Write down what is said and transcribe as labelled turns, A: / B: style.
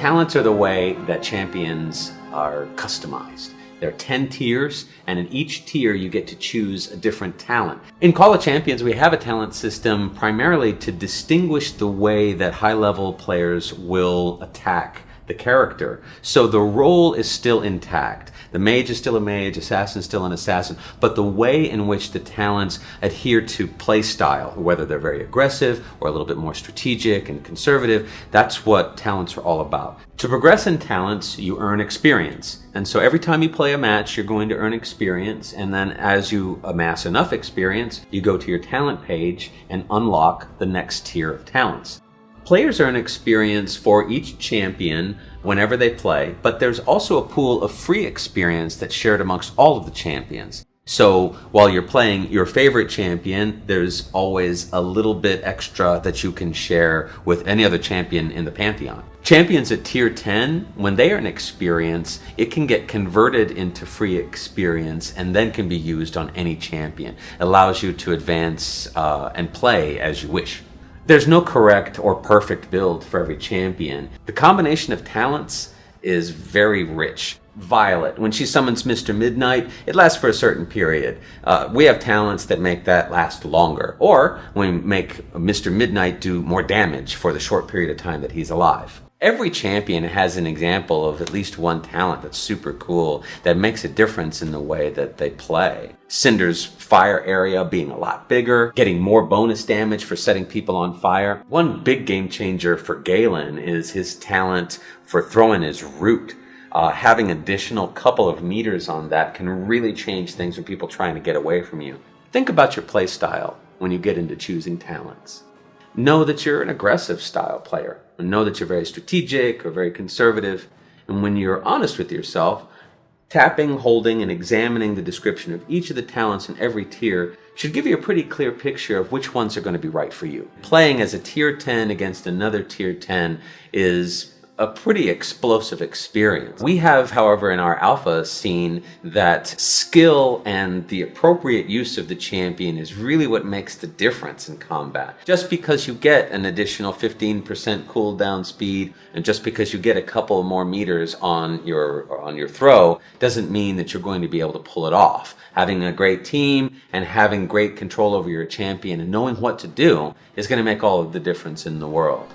A: Talents are the way that champions are customized. There are 10 tiers, and in each tier you get to choose a different talent. In Call of Champions, we have a talent system primarily to distinguish the way that high-level players will attack the character. So the role is still intact. The mage is still a mage, assassin is still an assassin, but the way in which the talents adhere to play style, whether they're very aggressive or a little bit more strategic and conservative, that's what talents are all about. To progress in talents, you earn experience. And so every time you play a match, you're going to earn experience, and then as you amass enough experience, you go to your talent page and unlock the next tier of talents. Players earn experience for each champion whenever they play, but there's also a pool of free experience that's shared amongst all of the champions. So while you're playing your favorite champion, there's always a little bit extra that you can share with any other champion in the Pantheon. Champions at tier 10, when they earn experience, it can get converted into free experience and then can be used on any champion. It allows you to advance and play as you wish. There's no correct or perfect build for every champion. The combination of talents is very rich. Violet, when she summons Mr. Midnight, it lasts for a certain period. We have talents that make that last longer. Or we make Mr. Midnight do more damage for the short period of time that he's alive. Every champion has an example of at least one talent that's super cool that makes a difference in the way that they play. Cinder's fire area being a lot bigger, getting more bonus damage for setting people on fire. One big game changer for Galen is his talent for throwing his root. Having additional couple of meters on that can really change things for people trying to get away from you. Think about your play style when you get into choosing talents. Know that you're an aggressive style player. And know that you're very strategic or very conservative. And when you're honest with yourself, tapping, holding, and examining the description of each of the talents in every tier should give you a pretty clear picture of which ones are going to be right for you. Playing as a tier 10 against another tier 10 is a pretty explosive experience. We have, however, in our alpha seen that skill and the appropriate use of the champion is really what makes the difference in combat. Just because you get an additional 15% cooldown speed and just because you get a couple more meters on your throw doesn't mean that you're going to be able to pull it off. Having a great team and having great control over your champion and knowing what to do is going to make all of the difference in the world.